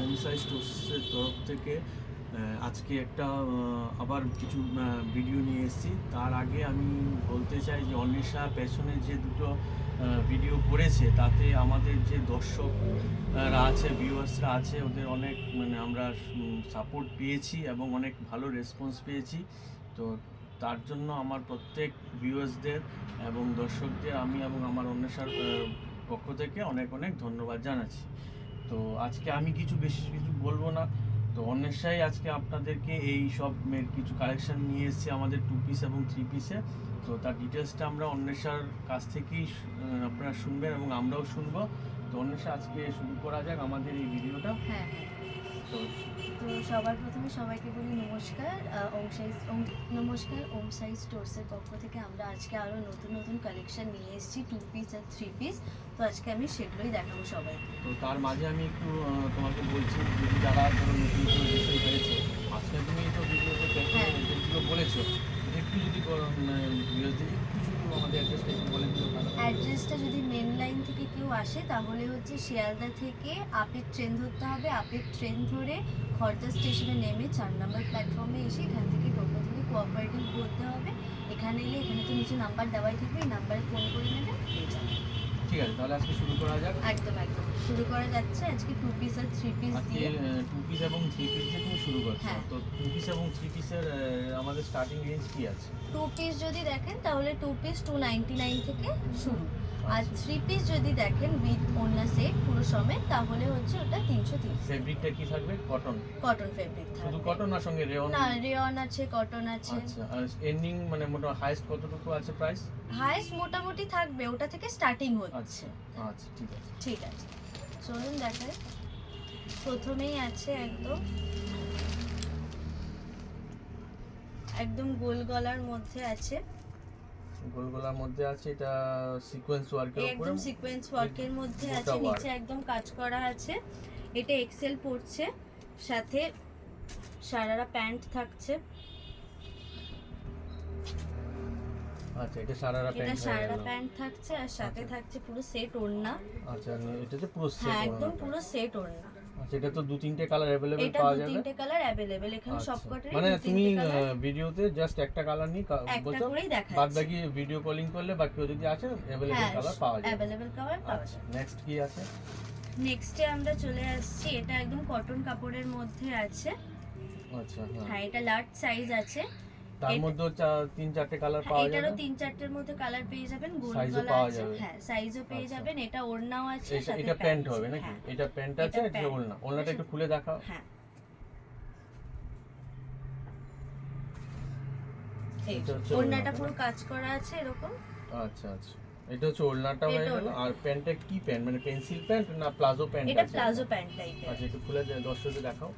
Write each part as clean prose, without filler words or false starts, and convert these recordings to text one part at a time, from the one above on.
হোমসাই স্টোর্সের তরফ থেকে আজকে একটা আবার কিছু ভিডিও নিয়ে এসেছি। তার আগে আমি বলতে চাই যে অন্বেষা পেছনে যে দুটো ভিডিও করেছে তাতে আমাদের যে দর্শকরা আছে, ভিউয়ার্সরা আছে, ওদের অনেক আমরা সাপোর্ট পেয়েছি এবং অনেক ভালো রেসপন্স পেয়েছি। তো তার জন্য আমার প্রত্যেক ভিউয়ার্সদের এবং দর্শকদের আমি এবং আমার অন্বেষার পক্ষ থেকে অনেক অনেক ধন্যবাদ জানাচ্ছি। তো আজকে আমি বেশি কিছু বলবো না। তো অন্বেষাই আজকে আপনাদেরকে এই সব কিছু কালেকশন নিয়ে এসেছে আমাদের 2 পিস এবং 3 পিসে। তো তার ডিটেলসটা আমরা অন্বেষার কাছ থেকেই আপনারা শুনবেন এবং আমরাও শুনবো। তো অন্বেষা, আজকে শুরু করা যাক আমাদের এই ভিডিওটা। হ্যাঁ। তো সবার প্রথমে সবাইকে বলি নমস্কার। হোমসাই স্টোর্সের পক্ষ থেকে আমরা আজকে আরও নতুন কালেকশন নিয়ে এসেছি 2 পিস আর 3 পিস। তো আজকে আমি সেগুলোই দেখাবো সবাইকে। তো তার মাঝে আমি একটু তোমাকে বলছি, যদি যারা ধরো নতুন করে বিষয় হয়েছে, আজকে তুমি তো ভিডিওতে বলেছো, একটু যদি আমাদের অ্যাড্রেসটা একটু বলে দিও। অ্যাড্রেসটা যদি মেন লাইন থেকে কেউ আসে তাহলে হচ্ছে শিয়ালদা থেকে আপের ট্রেন ধরতে হবে। আপের ট্রেন ধরে খড়দা স্টেশনে নেমে 4 নম্বর প্ল্যাটফর্মে এসে এখান থেকে টোটো থেকে কোঅপারেটিভ করতে হবে। এখানে এলে এখানে তো নিচে নাম্বার দেওয়াই থাকবে, এই নাম্বারে ফোন করে নেবে, পেয়ে যাবে। ঠিক আছে, তাহলে আজকে শুরু করা যাক। একদম শুরু করা যাচ্ছে আজকে 2 পিস আর 3 পিস দিয়ে। 2 পিস এবং 3 পিস দিয়ে তুমি শুরু করছো। হ্যাঁ। তো 2 পিস এবং 3 পিসের আমাদের স্টার্টিং রেঞ্জ কি আছে? 2 পিস যদি দেখেন তাহলে 2 পিস 299 থেকে শুরু। আর 3 পিস যদি দেখেন উইথ ওড়না সেট পুরো সমেত তাহলে হচ্ছে ওটা 330। ফেব্রিকটা কি থাকবে? কটন ফেব্রিক থাকবে। শুধু কটন না সঙ্গে রেয়ন? না, রেয়ন আছে, কটন আছে। আচ্ছা, আর এন্ডিং মোটামুটি হাইস্ট কতটুকু আছে প্রাইস? হাইস্ট মোটামুটি থাকবে, ওটা থেকে স্টার্টিং হচ্ছে। আচ্ছা ঠিক আছে চলুন দেখাই। প্রথমেই আছে একদম গোল গলার মধ্যে আছে। গোল গলার মধ্যে আছে, এটা সিকোয়েন্স ওয়ার্কের উপরে, একদম সিকোয়েন্স ওয়ার্কের মধ্যে আছে। নিচে একদম কাজ করা আছে। এটা এক্সেল পড়ছে, সাথে সারারা প্যান্ট থাকছে। আচ্ছা, এটা সারারা প্যান্ট থাকছে আর সাথে থাকছে পুরো সেট ওড়না। আচ্ছা, এটা যে পুরো সেট? হ্যাঁ, একদম পুরো সেট ওড়না। আচ্ছা, এটা তো 2-3টে কালার अवेलेबल পাওয়া যাবে? এটা 2-3টে কালার अवेलेबल এখানে সবকটারই। মানে তুমি ভিডিওতে জাস্ট একটা কালার নিয়ে বলছো, বাদ বাকি ভিডিও কলিং করলে বাকি যদি আছে अवेलेबल কালার পাওয়া যাবে। अवेलेबल কালার পাওয়া যাবে। নেক্সট কি আছে? নেক্সটে আমরা চলে আসছি, এটা একদম কটন কাপড়ের মধ্যে আছে। আচ্ছা, হ্যাঁ, এটা লার্জ সাইজ আছে। তার মধ্যে 3-4টে কালার পাওয়া যাবে। এটারও 3-4টের মধ্যে কালার পেয়ে যাবেন। গোল গলা আছে, হ্যাঁ সাইজও পেয়ে যাবেন। এটা ওড়নাও আছে, সাথে এটা প্যান্ট হবে নাকি? এটা প্যান্ট আছে, এটা ওড়নাটা একটু খুলে দেখাও। হ্যাঁ, ওড়নাটা পুরো কাজ করা আছে এরকম। আচ্ছা, এটা হচ্ছে ওড়নাটা হয়ে গেল। আর প্যান্টটা কি প্যান্ট, মানে পেন্সিল প্যান্ট না প্লাজো প্যান্ট? এটা প্লাজো প্যান্ট টাইপের। আচ্ছা, একটু খুলে দর্শকদের দেখাও।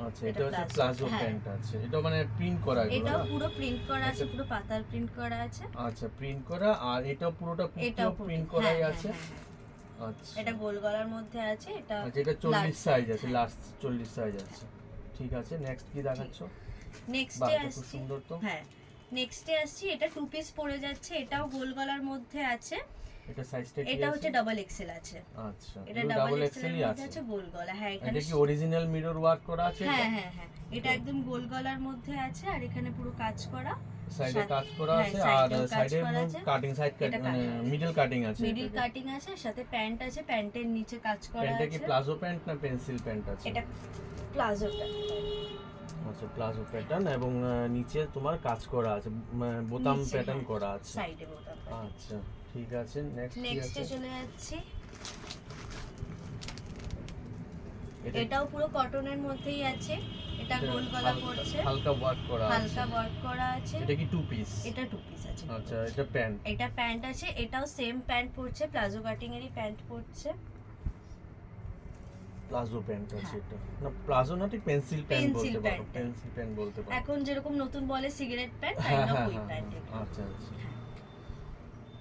আচ্ছা, এটা হচ্ছে প্লাজো প্যান্ট আছে। এটা মানে প্রিন্ট করা আছে? এটাও পুরো প্রিন্ট করা আছে, পুরো পাতার প্রিন্ট করা আছে। আচ্ছা, প্রিন্ট করা। আর এটাও পুরোটা প্রিন্ট করাই আছে। আচ্ছা, এটা গোল গলার মধ্যে আছে। এটা আচ্ছা, এটা 40 সাইজ আছে, লাস্ট 40 সাইজ আছে। ঠিক আছে, নেক্সট কি দেখাচ্ছো? নেক্সটে আসছি। খুব সুন্দর তো। হ্যাঁ, নেক্সটে আসছি, এটা 2 পিস পড়ে যাচ্ছে। এটাও গোল গলার মধ্যে আছে। এটা সাইজটা কি আছে? এটা হচ্ছে ডাবল এক্সেল আছে। আচ্ছা, এটা ডাবল এক্সেল আছে, গোল গলা। হ্যাঁ, এটা কি অরিজিনাল মিরর ওয়ার্ক করা আছে? হ্যাঁ, এটা একদম গোল গলার মধ্যে আছে। আর এখানে পুরো কাজ করা, সাইডে কাজ করা আছে। আর সাইডে কাটিং, মানে মিডল কাটিং আছে। মিডল কাটিং আছে, সাথে প্যান্ট আছে। প্যান্টের নিচে কাজ করা আছে। প্যান্টটা কি প্লাজো প্যান্ট না পেন্সিল প্যান্ট আছে? এটা প্লাজো প্যান্ট। আচ্ছা, প্লাজো প্যাটার্ন এবং নিচে তোমার কাজ করা আছে, বোতাম প্যাটার্ন করা আছে সাইডে বোতাম। আচ্ছা, ঠিক আছে। নেক্সটে চলে যাচ্ছি। এটাও পুরো কটনের মধ্যেই আছে। এটা গোল গলা পড়ছে, হালকা ওয়ার্ক করা আছে। এটা কি 2 পিস? এটা 2 পিস আছে। আচ্ছা, এটা প্যান্ট আছে। এটাও সেম প্যান্ট পড়ছে, প্লাজো কাটিং এরই প্যান্ট পড়ছে। প্লাজো প্যান্ট আছে। এটা না প্লাজো না, ঠিক পেন্সিল প্যান্ট বলতে পারো। এখন যেরকম নতুন বলে সিগারেট প্যান্ট, কাইন্ড অফ ওই প্যান্ট। আচ্ছা,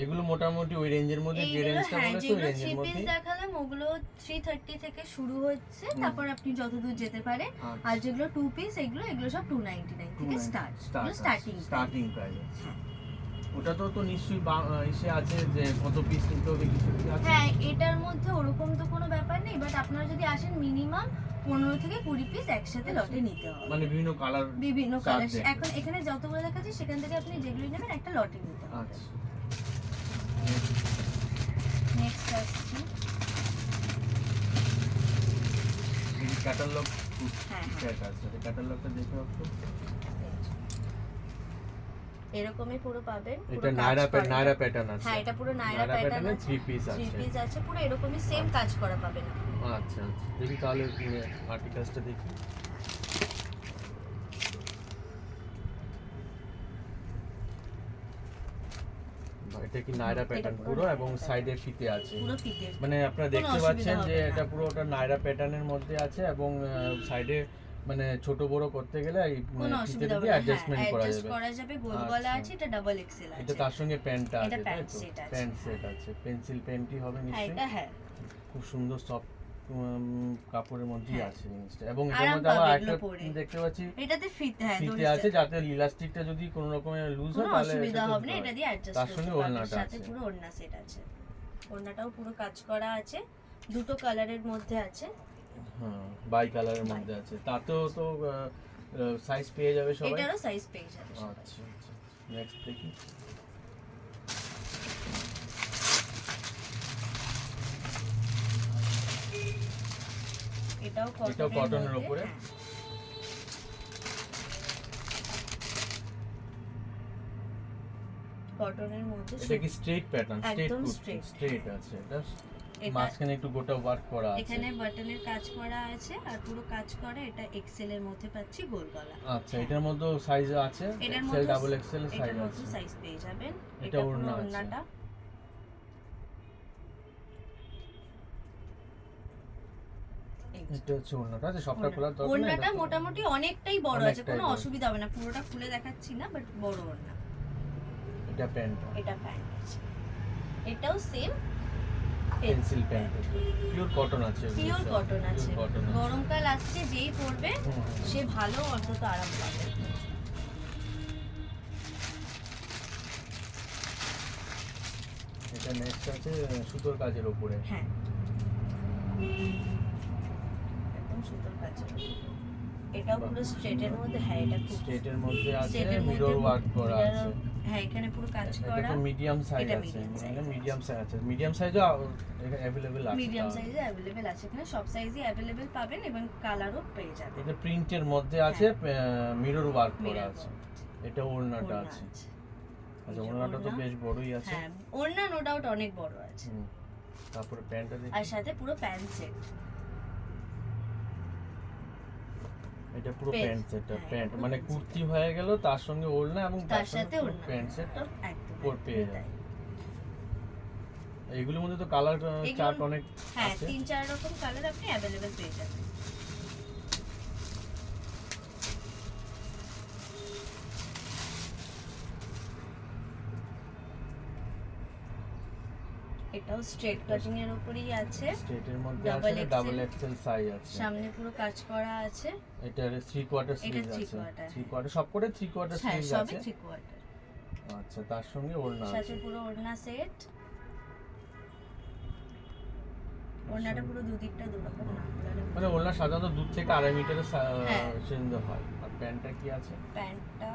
এগুলো মোটামুটি ওই রেঞ্জের মধ্যে, যে রেঞ্জটা বলেছো ওই রেঞ্জের মধ্যে। 3 পিস দেখালাম ওগুলো 330 থেকে শুরু হচ্ছে, তারপর আপনি যতদূর যেতে পারে। আর যেগুলো 2 পিস এগুলো সব 299 থেকে স্টার্টিং প্রাইস আছে। ওটা তো নিশ্চয়ই এসে আছে যে কত পিস নিতে হবে, কিছু কি আছে? হ্যাঁ, এটার মধ্যে মধ্যে ওরকম তো কোনো ব্যাপার নেই, বাট আপনারা যদি আসেন মিনিমাম 15 থেকে 20 পিস একসাথে লটে নিতে হবে। মানে বিভিন্ন কালার দেখতে। এখন এখানে যতগুলো দেখাচ্ছে সেখান থেকে আপনি যেগুলো নেবেন একটা লটে নিতে হবে। আচ্ছা, নেক্সট আসছি, এই ক্যাটালগ হ্যাঁ হ্যাঁ সেট আছে, এই ক্যাটালগটা দেখে একটু। এরকমই পুরো পাবেন, পুরো এটা কাজ করা। নায়রা প্যাটার্ন আছে। হ্যাঁ, এটা পুরো নায়রা প্যাটার্ন প্যাটার্নে আছে, 3 পিস 3 আছে। পিস আছে, পুরো এরকমই সেম কাজ করা পাবেন। আচ্ছা আচ্ছা, দেখি তাহলে আর্টিকেলসটা দেখি। এটা কি নায়রা প্যাটার্ন পুরো পুরো, নায়রা এবং pattern। সাইডে ফিতে আছে। পুরো ফিটের, মানে আপনারা দেখতে অসুবিধা পাচ্ছেন যে হবে না। এটা পুরোটা নায়রা প্যাটার্নের মধ্যে আছে, এবং সাইডে মানে ছোট বড় করতে গেলে এই কোনো ফিতে অসুবিধা হবে দিয়ে না, অ্যাডজাস্টমেন্ট করা অ্যাডজাস্ট যাবে। করা যাবে। গোল গলা আচ্ছা। আছে, এটা ডাবল এক্সেল এটা আছে। তার সঙ্গে প্যান্টটা এটা আছে, তাই প্যান্ট তো? সেট আছে। প্যান্ট সেট আছে, পেন্সিল প্যান্টই হবে হ্যাঁ, নিশ্চয়ই। এটা হ্যাঁ খুব সুন্দর সফট কাপড়ের মধ্যেই হ্যাঁ। আছে জিনিসটা, এবং এটার আরাম মধ্যে আবার পাবে একটা এগুলো পরে। দেখতে পাচ্ছি এটাতে ফিট, হ্যাঁ ফিতে দড়ি আছে, set। যাতে ইলাস্টিকটা যদি কোনো রকমের লুজ হয় কোনো তাহলে অসুবিধা সেটা হবে না, হয়। এটা দিয়ে অ্যাডজাস্ট তার করতে সঙ্গে পারবেন। ওড়নাটা সাথে আছে। পুরো ওড়না সেট আছে, ওড়নাটাও পুরো কাজ করা আছে, দুটো কালারের মধ্যে আছে। হ্যাঁ, বাই কালারের মধ্যে আছে। তাতেও তো সাইজ পেয়ে যাবে সবাই। এটারও সাইজ পেয়ে যাবে সবাই। আচ্ছা আচ্ছা, নেক্সট দেখি। এটাও এটাও কটনের মধ্যে, উপরে। হ্যাঁ। কটনের মধ্যে এটা কি স্ট্রেট প্যাটার্ন? স্ট্রেট একদম কুর্তি, straight, স্ট্রেট হ্যাঁ। আছে। এটা এটা- মাঝখানে একটু গোটা ওয়ার্ক করা আছে। এখানে বাটনের কাজ করা আছে, আর পুরো কাজ করা। এটা এক্সেল এর মধ্যে পাচ্ছি, গোল গলা। আচ্ছা, এটার মধ্যে সাইজ আছে, এটার এক্সেল মধ্যে ডাবল এক্সেল সাইজ এটার মধ্যে আছে। সাইজ পেয়ে যাবেন। এটা এটা পুরো ওড়না আছে। ওড়নাটা, এই যে। এটা হচ্ছে ওড়নাটা, আছে সবটা খোলার দরকার নেই। ওড়নাটা এটা তো- মোটামুটি অনেকটাই বড় আছে, অনেকটাই কোনো বড়। অসুবিধা হবে না। পুরোটা খুলে দেখাচ্ছি না, বাট বড় ওড়না। এটা প্যান্ট, এটা প্যান্ট আছে, এটাও same pencil pant, pure cotton আছে। এগুলো পিওর সব, কটন pure আছে। cotton আছে। গরমকাল আসছে, যেই পরবে হুম, হুম, হুম। সে ভালো অন্তত আরাম পাবে। এটা নেক্সট আছে সুতোর কাজের উপরে। হ্যাঁ, একদম সুন্দর কাজ। এটাও পুরো স্ট্রেটের মধ্যে, হ্যাঁ এটা খুব স্ট্রেটের মধ্যে আছে, স্ট্রেটের মধ্যে মিরর ওয়ার্ক করা mirror- আছে। হ্যাঁ, এখানে পুরো কাজ এটা করা। তো মিডিয়াম সাইজ এটা আছে, medium size আছে। মিডিয়াম সাইজ আছে। মিডিয়াম সাইজও এখানে अवेलेबल আছে। মিডিয়াম তাহলে। সাইজে অ্যাভেলেবেল আছে, এখানে সব সাইজই অ্যাভেলেবেল পাবেন, এবং কালারও পেয়ে যাবেন। এটা প্রিন্টের মধ্যে আছে, মিরর ওয়ার্ক করা Mirror আছে। work। এটা ওড়নাটা ওড়না আছে। আছে। আচ্ছা, এই যে ওড়নাটা তো ওড়না। বেশ বড়ই আছে। হ্যাঁ, ওড়না নো ডাউট অনেক বড় আছে। হুম। তারপরে প্যান্টটা দেখি। আর সাথে পুরো প্যান্ট সেট। এটা পুরো Pant, প্যান্ট সেটটা, হ্যাঁ, প্যান্ট পুরো মানে pant কুর্তি হয়ে গেল, তার সঙ্গে ওড়না, এবং তার সাথে ওড়না। প্যান্ট সেটটা একদম পেয়ে একদমই যাবে। তাই। এইগুলোর মধ্যে তো কালার এগুলো- চার্ট অনেক হ্যাঁ, আছে। 3-4 রকম কালার আপনি অ্যাভেলেবেল পেয়ে যাবেন। এটাও স্ট্রেট কাটিং এর উপরেই আছে, স্ট্রেটের মধ্যে Double আছে, XL ডাবল এক্সেল সাইজ আছে। সামনে পুরো কাজ করা আছে। এটার 3 কোয়ার্টার এটা স্লিভ 3 আছে। quarter, 3 কোয়ার্টার সবকটা 3 কোয়ার্টার হ্যাঁ স্লিভ সবই আছে। 3 কোয়ার্টার। আচ্ছা, তার সঙ্গে ওড়না সাথে আছে। পুরো ওড়না সেট। ওড়নাটা পুরো দুদিকটা দুরকম না খোলালে মানে ওড়না সাধারণত 2 থেকে 2.5 মিটারের হ্যাঁ। সেন্দ হয়। আর প্যান্টটা কি আছে? প্যান্টটা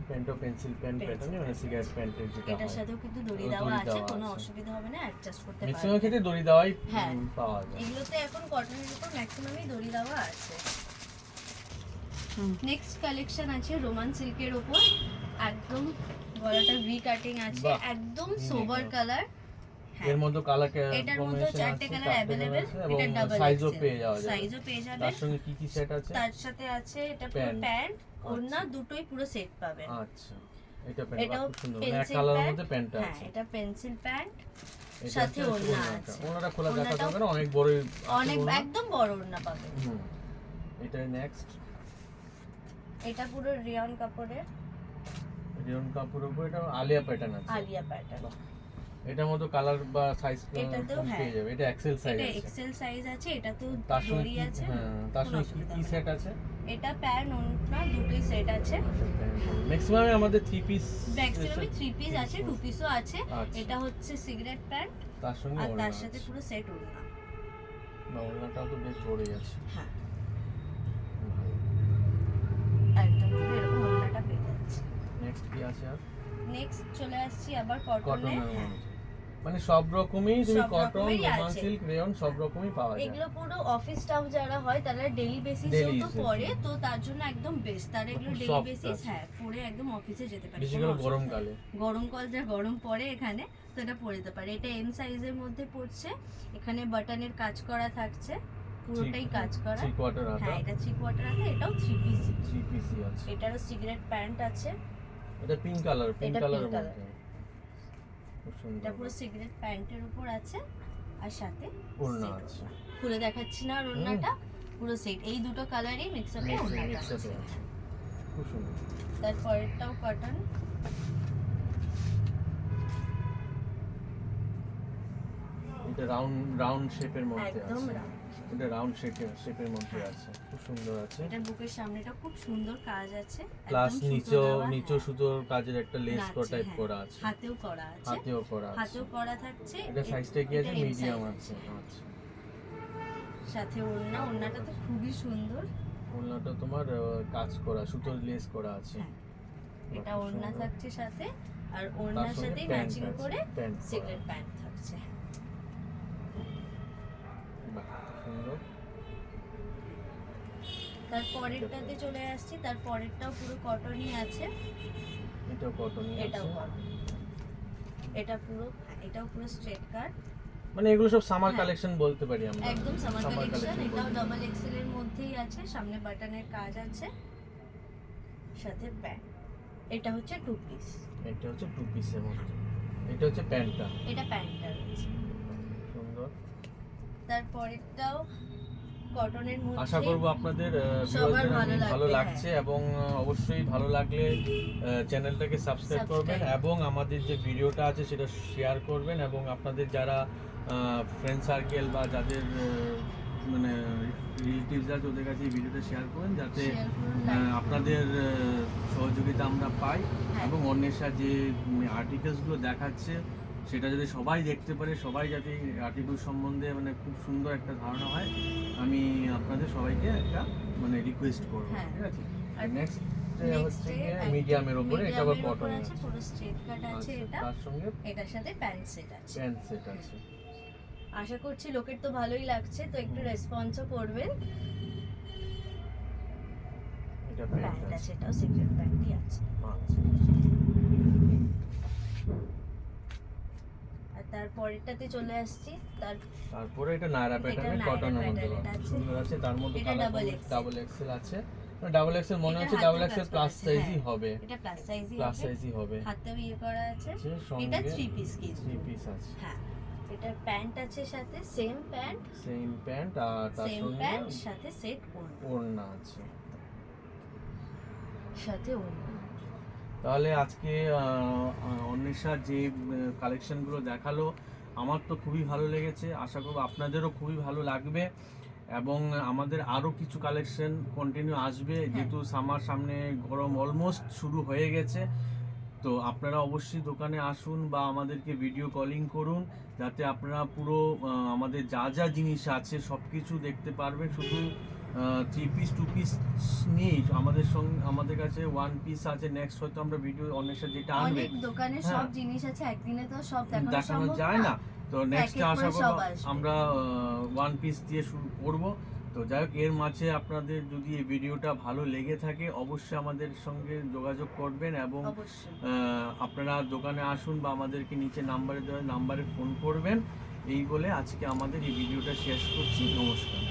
প্যান্টও পেন্সিল প্যান্ট Pencil প্যাটার্নে, মানে pant সিগারেট প্যান্টের যেটা এটার হয়। সাথেও কিন্তু দড়ি দড়ি দেওয়া আছে, দেওয়া কোনো আছে। অসুবিধা হবে না, অ্যাডজাস্ট করতে ম্যাক্সিমাম পারবেন। ক্ষেত্রে দড়ি দেওয়াই হ্যাঁ। পাওয়া যায়। এগুলোতে এখন কটনের উপর ম্যাক্সিমামই দড়ি দেওয়া আছে। নেক্সট কালেকশন আছে রোমান সিল্কের উপর, একদম গলাটা ভি কাটিং আছে, বাহ। একদম হুম, সোবার হুম। কালার। এর মধ্যে কালার এটার মধ্যে 4টে কালার অ্যাভেলেবেল, এবং এটা ডাবল সাইজও পেয়ে যাওয়া যায়। সাইজও পেয়ে যাবেন। তার সঙ্গে কি কি সেট আছে? তার সাথে আছে এটা পুরো Pant। প্যান্ট, ওড়না আচ্ছা। দুটোই পুরো সেট পাবেন। আচ্ছা, এটা প্যান্ট এটাও খুব সুন্দর, মানে এক পেন্সিল কালারের প্যান্ট, মধ্যে প্যান্টটা হ্যাঁ আছে। এটা পেন্সিল প্যান্ট, এটা সাথে হচ্ছে ওড়না ওড়নাটা। আছে। ওড়নাটা খোলা দেখা ওড়নাটাও যাবে না, অনেক বড়ই আছে অনেক ওড়না। একদম বড় ওড়না পাবেন। হুম। এটা নেক্সট এটা পুরো রিয়ন কাপড়ের, রিয়ন কাপড়ের উপর, এটা আলিয়া প্যাটার্ন আছে। আলিয়া প্যাটার্ন। বাহ। এটার মতো কালার বা সাইজ এটাতেও পেয়ে যাবে। এটা এক্সেল সাইজ এটা আছে, এক্সেল সাইজ আছে, এটাতেও তার সঙ্গে দড়ি আছে। হ্যাঁ, তার কোনো সঙ্গে অসুবিধা কি হবে সেট আছে? এটা প্যান্ট ওড়না দুটোই সেট আছে। ম্যাক্সিমাম আমাদের 3 পিস, ম্যাক্সিমামে 3 পিস আছে, 2 পিসও আছে। আচ্ছা। এটা হচ্ছে সিগারেট প্যান্ট তার সঙ্গে আর ওড়না তার সাথে আছে। পুরো সেট ওড়না। না, ওড়নাটাও তো বেশ বড়ই আছে। হ্যাঁ, একদম পুরো এরকম ওড়নাটা পেয়ে যাচ্ছে। নেক্সট কি আছে আর? নেক্সট চলে আসছি আবার কটনে। কটনের মধ্যে মানে সব রকমই, তুমি সব কটন, রকমেরই রেয়ন, আছে। সিল্ক, রেয়ন সব রকমই পাওয়া যায়। এগুলো পুরো অফিস স্টাফ যারা হয় তারা ডেইলি বেসিসেও Daily তো basis। পরে, তো তার জন্য একদম বেস্ট। তারা এগুলো খুব ডেইলি soft বেসিস আছে। হ্যাঁ পরে একদম অফিসে যেতে পারে। বেশি কোনো করে অসুবিধা গরমকালে। নেই। গরমকাল যা গরম পড়ে এখানে, তো এটা পরে যেতে পারে। এটা এম সাইজের মধ্যে পড়ছে। এখানে বাটনের কাজ করা থাকছে, পুরোটাই কাজ করা। 3 কোয়ার্টার হাতা, হ্যাঁ, এটা 3 কোয়ার্টার আছে। এটাও 3 পিস। 3 পিসই আছে। এটারও সিগারেট প্যান্ট আছে। এটা পিঙ্ক কালার, পিঙ্ক এটা কালারের pink মধ্যে খুব সুন্দর। এটা পুরো সিগারেট প্যান্টের উপর আছে আর সাথে ওড়না set আছে। খুলে দেখাচ্ছি না আর ওড়নাটা পুরো সেট। এই দুটো কালারই মিক্স আপে ওড়নাটা মিক্সাতে আছে। আছে। খুব সুন্দর। তারপরেরটাও কটন। এটা রাউন্ড শেপের মধ্যে একদম আছে। round। এটা রাউন্ড শেপের মধ্যে আছে, খুব সুন্দর আছে। এটার বুকের সামনেটা খুব সুন্দর কাজ আছে। প্লাস একদম সুতো নিচেও দেওয়া, নিচেও হ্যাঁ। সুতোর কাজের একটা লেস আছে, টাইপ হ্যাঁ। করা আছে। হাতেও করা আছে। হাতেও করা আছে। হাতেও করা থাকছে। এটা সাইজটা কি আছে? এটা M মিডিয়াম size আছে। আচ্ছা। সাথে ওড়নাটা তো খুবই সুন্দর। ওড়নাটা তোমার কাজ করা, সুতোর লেস করা আছে। হ্যাঁ। এটা খুব ওড়না সুন্দর। থাকছে সাথে, আর তার ওড়নার সঙ্গে সাথেই প্যান্ট ম্যাচিং আছে, করে প্যান্ট করা সিগারেট আছে। প্যান্ট থাকছে। বাহ, সুন্দর। তারপরেরটাতে চলে আসছি। তারপরেরটাও পুরো কটনই আছে। এটাও কটনই এটাও আছে। কটন। এটা পুরো হ্যাঁ, এটাও পুরো স্ট্রেট কাট। মানে এগুলো সব সামার হ্যাঁ। কালেকশন বলতে পারি আমরা। একদম সামার Summer কালেকশন। collection এটাও বলতে ডাবল এক্সেল এর মধ্যেই আছে। সামনে বাটনের কাজ আছে, সাথে প্যান্ট। এটা হচ্ছে 2 পিস। এটা হচ্ছে 2 পিসের মধ্যে। এটা হচ্ছে প্যান্টটা। এটা প্যান্টটা রয়েছে। সুন্দর। তারপরেরটাও কটনের মধ্যে। আশা করব আপনাদের সবার ভিউয়ারদের ভালো লাগবে, লাগছে, এবং অবশ্যই ভালো লাগলে চ্যানেলটাকে সাবস্ক্রাইব করবেন, Subscribe। এবং আমাদের যে ভিডিওটা আছে সেটা শেয়ার করবেন, এবং আপনাদের যারা ফ্রেন্ড সার্কেল বা যাদের মানে রিলেটিভস আছে ওদের কাছে এই ভিডিওটা শেয়ার করুন, যাতে Share করুন, like আপনাদের সহযোগিতা আমরা পাই, হ্যাঁ। এবং অন্বেষা যে আর্টিকেলসগুলো দেখাচ্ছে সেটা যদি সবাই দেখতে পারে, সবাই যাতে আর্টিকেল সম্বন্ধে মানে খুব সুন্দর একটা ধারণা হয়, আমি আপনাদের সবাইকে একটা মানে রিকোয়েস্ট করবো। হ্যাঁ। ঠিক আছে। আর নেক্সট next হচ্ছে day মিডিয়ামের উপরে, এটা আবার medium এর উপর কটন আছে, পুরো স্ট্রেট কাট আছে। এটা তার সঙ্গে এটার সাথে প্যান্ট সেট আছে। প্যান্ট সেট আছে। আশা করছি লোকের তো ভালোই লাগছে, তো একটু রেসপন্সও করবেন। এটা প্যান্ট প্যান্ট আছে। আছে, এটাও সিগারেট প্যান্টই আছে। আচ্ছা। আর তারপরেরটাতে চলে আসছি। তারপরে এটা নায়রা প্যাটার্নের নায়রা কটনের মধ্যে pattern, এটা আছে। সুন্দর আছে, তার মধ্যে এটা double XL। ডাবল এক্সেল আছে। ডাবল এক্সেল মনে এটা হচ্ছে হাতের ডাবল কাজ এক্সেল করা প্লাস আছে, সাইজই হ্যাঁ। হবে, এটা প্লাস সাইজই প্লাস হবে। সাইজই হবে। হাতেও ইয়ে করা আছে। আছে সঙ্গে এটা 3 পিস কিন্তু। 3 পিস আছে। হ্যাঁ, এটার প্যান্ট আছে সাথে, সেম প্যান্ট, সেম প্যান্ট, আর তার সেম সঙ্গে প্যান্ট সাথে সেট ওড়না, ওড়না আছে। সাথে ওড়না। তাহলে আজকে অন্বেষা যে কালেকশনগুলো দেখালো আমার তো খুবই ভালো লেগেছে, আশা করব আপনাদেরও খুবই ভালো লাগবে, এবং আমাদের আরও কিছু কালেকশন কন্টিনিউ আসবে, যেহেতু সামার সামনে, গরম অলমোস্ট শুরু হয়ে গেছে। তো আপনারা অবশ্যই দোকানে আসুন বা আমাদেরকে ভিডিও কলিং করুন, যাতে আপনারা পুরো আমাদের যা যা জিনিস আছে সব কিছু দেখতে পারবেন। শুধু 3 পিস 2 পিস নেই আমাদের কাছে, 1 পিস আছে। নেক্সট হয়তো আমরা ভিডিও অন্বেষা যেটা আনবে, অনেক দোকানে সব হ্যাঁ। জিনিস আছে, একদিনে তো সব দেখানো দেখানো সম্ভব যায় না। না। তো নেক্সট এক এক আশা করে করব সব আসবে। আমরা 1 পিস দিয়ে শুরু করব। তো যাই হোক, এর মাঝে আপনাদের যদি এই ভিডিওটা ভালো লেগে থাকে অবশ্যই আমাদের সঙ্গে যোগাযোগ করবেন, এবং অবশ্যই। আপনারা দোকানে আসুন বা আমাদেরকে নিচে নাম্বারে দেওয়া নাম্বারে ফোন করবেন। এই বলে আজকে আমাদের এই ভিডিওটা শেষ করছি। নমস্কার।